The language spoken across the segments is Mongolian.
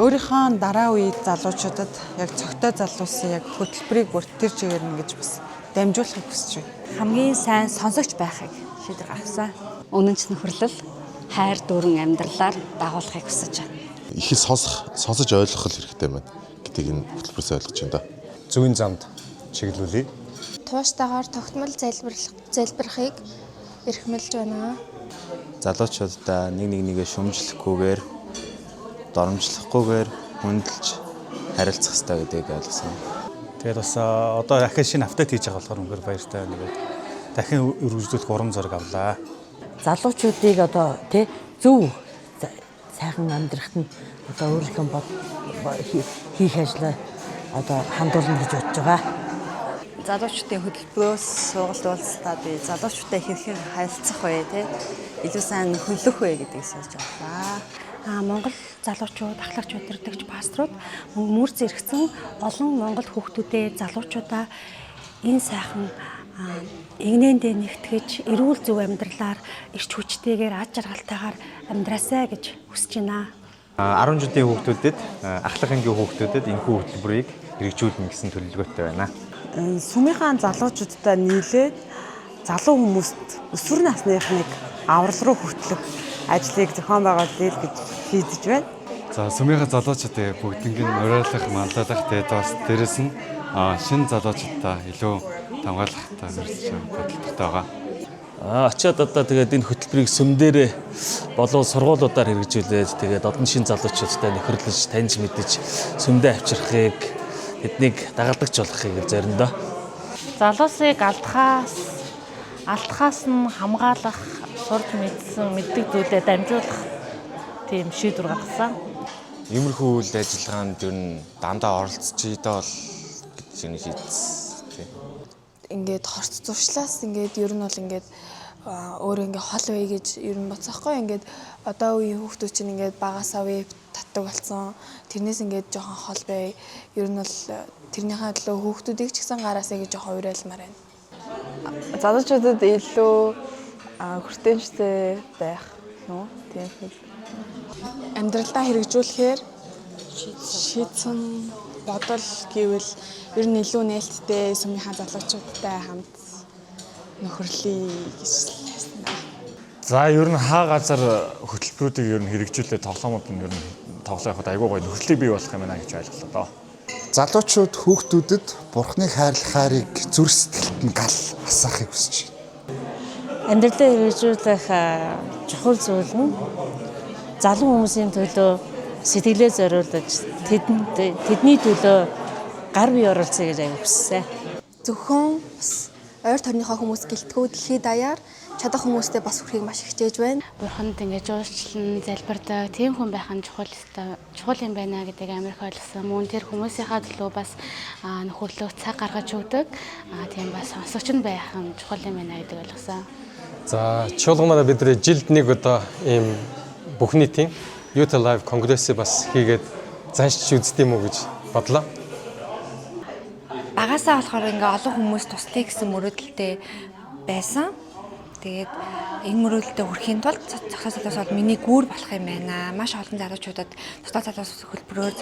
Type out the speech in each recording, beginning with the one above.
өөрийнхөө дараа үеийн залуучуудад яг цогтой залуусын яг хөтөлбөрийг бүр тэр чигээр нь гэж бас дамжуулахыг хүсэж байна. Хамгийн сайн сонсогч байхыг шийдвэр гаргасан. Үнэнч нөхөрлөл, хайр дүүрэн амьдралаар дагуулахыг хүсэж байна. Их сонсож ойлгох хэрэгтэй байна гэдгийг энэ хөтөлбөрөөс ойлгож байна да. Зүүн замд чиглүүлье. Тууштайгаар тогтмол залбирахыг эрхмэлж байна. Залуучуудаа нэгээ шүмжлэхгүйгээр, доромжлохгүйгээр хүндэлж харилцах хэрэгтэй гэдгийг ойлгосон. Тэгээд бас одоо дахин шинэ апдейт хийж байгаа болохоор үнэхээр баяртай байна. Дахин үргэлжлүүлэх урам зориг авлаа. Залуучуудыг одоо зөв сайхан амьдрахад нь одоо өөрийнхөө хийх ажлаа одоо хандуулна гэж бодож байгаа. Залуучуудын хөтөлбөрөөс сургалт уулзалтаа би залуучуудтай хэрхэн харилцах вэ, илүү сайн нөхөрлөх вэ гэдгийг сонсож авлаа. Монгол залуучууд, ахлагч удирдагч пасторууд мөр зэрэгцэн олон монгол хүүхдүүдээ залуучуудаа энэ сайхан игнэндээ нэгтгэж эрүүл зөв амьдралаар эрч хүчтэйгээр аж жаргалтайгаар амьдраасай гэж хүсэж байна. 10 жилийн хүүхдүүдэд, ахлах ангийн хүүхдүүдэд энэхүү хөтөлбөрийг хэрэгжүүлнэ гэсэн төлөвлөгөөтэй байна. Сүмийнхаа залуучуудтай нийлээд залуу хүмүүст өсвөр насныхныг аврал руу хөтлөх ажлыг зохион байгуулъя гэж шийдэж байна. За сүмийнхаа залуучуудыг бүгднийг уриалгах, манлайлах бас дээрэс нь шинэ залуучуудаа илүү хамгаалахтай бодолтой байгаа. Ачаад одоо тэгээд энэ хөтөлбөрийг сүм дээрээ болов сургуулиудаар хэрэгжүүлээд тэгээд олон шин залуучуудтай нөхөрлөж, таньж мэдэж сүмдээ авчрахыг тэднийг дагалдагч болгохыг зориндоо. Залуусыг алдахаас нь хамгаалах, сурж мэддэг зүйлээ дамжуулах тийм шийдвэр гаргасан. Иймэрхүү үйл ажиллагаанд ер нь дандаа оролцож идэл гэж шийдсэн. Ингээд хорт зуршлаас ингээд ер нь бол ингээд өөрөө ингээд хол бай гэж ер нь боцоохгүй. Ингээд одоо үеийн хүүхдүүд чинь ингээд багасаа веб татдаг болсон. Тэрнээс ингээд жоохон хол бай. Ер нь бол тэрнийхээ төлөө хүүхдүүдийг ч гэсэн гараасаа гэж жоохон уриалмаар байна. Залуучуудад илүү хүртээмжтэй байх нь тийм хэл. Амьдралдаа хэрэгжүүлэхээр шийдсэн бодол гэвэл ер нь илүү нээлттэй сүмийнхаа залуучуудтай хамт нөхөрлөе гэж хэлсэн. За ер нь хаа газар хөтөлбөрүүдийг ер нь хэрэгжүүлээд тоглоомууд нь ер нь тоглооход айгүй гоё нөхөрлөгийг бий болох юм байна гэж ойлголоо доо. Залуучууд хүүхдүүдэд бурхныг хайрлахаарыг зүрх сэтгэлд нь гал асаахыг хүсэж байна. Амьдралдаа хэрэгжүүлэх чухал зүйл нь залуу хүмүүсийн төлөө сэтгэлээ зориулж тэдний төлөө гар бие оролцъё гэж аяг хүссэн. Зөвхөн бас ойр тойрныхоо хүмүүс гэлтгүү дэлхийд даяар чадах хүмүүстэй бас хүрэхийг маш хичээж байна. Бурханд ингэж уучлан залбирдаг тийм хүн байх нь чухал юм байна гэдгийг амар их ойлгосон. Мөн тэр хүмүүсийнхаа төлөө бас нөхөрлөх цаг гаргаж өгдөг. Тийм бас сонсогч нь байх нь чухал юм байна гэдгийг ойлгосон. За чуулганаараа бид нэр жилд нэг одоо ийм бүх нийтийн Youth Alive конгрессыг бас хийгээд заншиж үздэг юм уу гэж бодлоо. Багасаа болохоор ингээ олон хүмүүс тусдаа гэсэн мөрөөдөлтэй байсан. Тэгээд энэ мөрөөдөлтөд хүрэхийн тулд цогцоо залуус бол миний гүүр болох юм байна. Маш олон залуучуудад цогцоо залуус хөлбөрөөр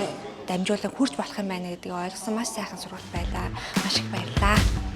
дамжуулан хүрч болох юм байна гэдгийг ойлгосон маш сайхан сургалт байлаа. Маш их баярлалаа.